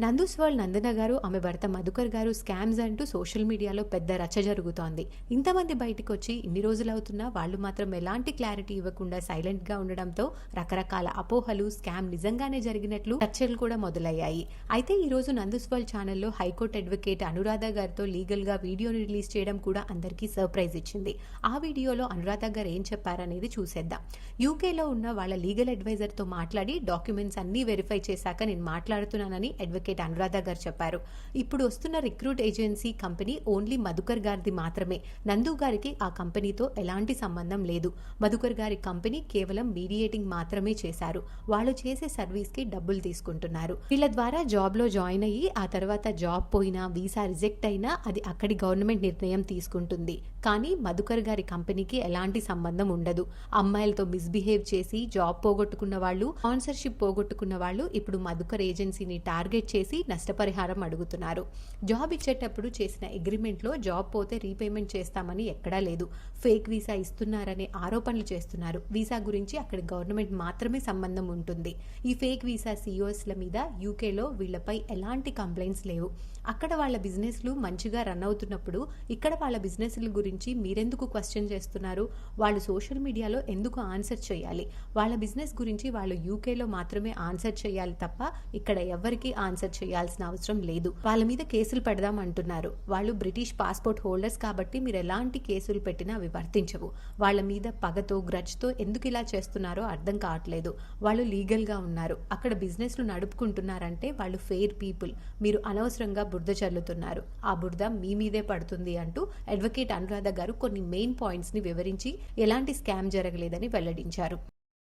Nandu's world నందన గారు, ఆమె భర్త మధుకర్ గారు స్కామ్స్ అంటూ సోషల్ మీడియాలో పెద్ద రచ్చ జరుగుతోంది. ఇంతమంది బయటికొచ్చి ఇన్ని రోజులవుతున్నా వాళ్ళు మాత్రం ఎలాంటి క్లారిటీ ఇవ్వకుండా సైలెంట్ గా ఉండడంతో రకరకాల అపోహలు, స్కామ్ నిజంగానే జరిగినట్లు చర్చలు కూడా మొదలయ్యాయి. అయితే ఈ రోజు నందూస్ వరల్డ్ ఛానల్లో హైకోర్టు అడ్వకేట్ అనురాధ గారితో లీగల్ గా వీడియోని రిలీజ్ చేయడం కూడా అందరికీ సర్ప్రైజ్ ఇచ్చింది. ఆ వీడియోలో అనురాధ గారు ఏం చెప్పారనేది చూసేద్దాం. యూకేలో ఉన్న వాళ్ళ లీగల్ అడ్వైజర్ తో మాట్లాడి డాక్యుమెంట్స్ అన్ని వెరిఫై చేశాక నేను మాట్లాడుతున్నానని అడ్వకేట్ అనురాధ గారు చెప్పారు. ఇప్పుడు వస్తున్న recruit agency company only Madhukar గారిది మాత్రమే. నందు గారికి ఆ కంపెనీతో ఎలాంటి సంబంధం లేదు. మధుకర్ గారి కంపెనీ కేవలం మీడియేటింగ్ మాత్రమే చేశారు. వాళ్ళు చేసే సర్వీస్ కి డబ్బులు తీసుకుంటున్నారు. వీళ్ళ ద్వారా జాబ్ లో జాయిన్ అయ్యి ఆ తర్వాత జాబ్ పోయినా, వీసా రిజెక్ట్ అయినా అది అక్కడి గవర్నమెంట్ నిర్ణయం తీసుకుంటుంది. కానీ మధుకర్ గారి కంపెనీకి ఎలాంటి సంబంధం ఉండదు. అమ్మాయిలతో మిస్బిహేవ్ చేసి జాబ్ పోగొట్టుకున్న వాళ్ళు, స్పాన్సర్షిప్ పోగొట్టుకున్న వాళ్ళు ఇప్పుడు మధుకర్ ఏజెన్సీని టార్గెట్ చేసి నష్టపరిహారం అడుగుతున్నారు. జాబ్ ఇచ్చేటప్పుడు చేసిన అగ్రిమెంట్ లో జాబ్ పోతే రీపేమెంట్ చేస్తామని ఎక్కడా లేదు. ఫేక్ వీసా ఇస్తున్నారనే ఆరోపణలు చేస్తున్నారు. వీసా గురించి అక్కడి గవర్నమెంట్ మాత్రమే సంబంధం ఉంటుంది. ఈ ఫేక్ వీసా సిఇఓస్ల మీద యూకేలో వీళ్లపై ఎలాంటి కంప్లైంట్స్ లేవు. అక్కడ వాళ్ళ బిజినెస్లు మంచిగా రన్ అవుతున్నప్పుడు ఇక్కడ వాళ్ళ బిజినెస్ల గురించి మీరెందుకు క్వశ్చన్ చేస్తున్నారు? వాళ్ళు సోషల్ మీడియాలో ఎందుకు ఆన్సర్ చేయాలి? వాళ్ళ బిజినెస్ గురించి వాళ్ళు యూకేలో మాత్రమే ఆన్సర్ చేయాలి తప్ప ఇక్కడ ఎవరికి ఆన్సర్ చేయాల్సిన అవసరం లేదు. వాళ్ళ మీద కేసులు పెడదాం అంటున్నారు. వాళ్ళు బ్రిటిష్ పాస్పోర్ట్ హోల్డర్స్ కాబట్టి మీరు ఎలాంటి కేసులు పెట్టినా అవి వర్తించవు. వాళ్ళ మీద పగతో, గ్రడ్జ్తో ఎందుకు ఇలా చేస్తున్నారో అర్థం కావట్లేదు. వాళ్ళు లీగల్ గా ఉన్నారు. అక్కడ బిజినెస్లు నడుపుకుంటున్నారంటే వాళ్ళు ఫెయిర్ పీపుల్. మీరు అనవసరంగా బురద చల్లుతున్నారు. ఆ బురద మీ మీదే పడుతుంది అంటూ అడ్వకేట్ అనురాధ గారు కొన్ని మెయిన్ పాయింట్స్ ని వివరించి ఎలాంటి స్కామ్ జరగలేదని వెల్లడించారు.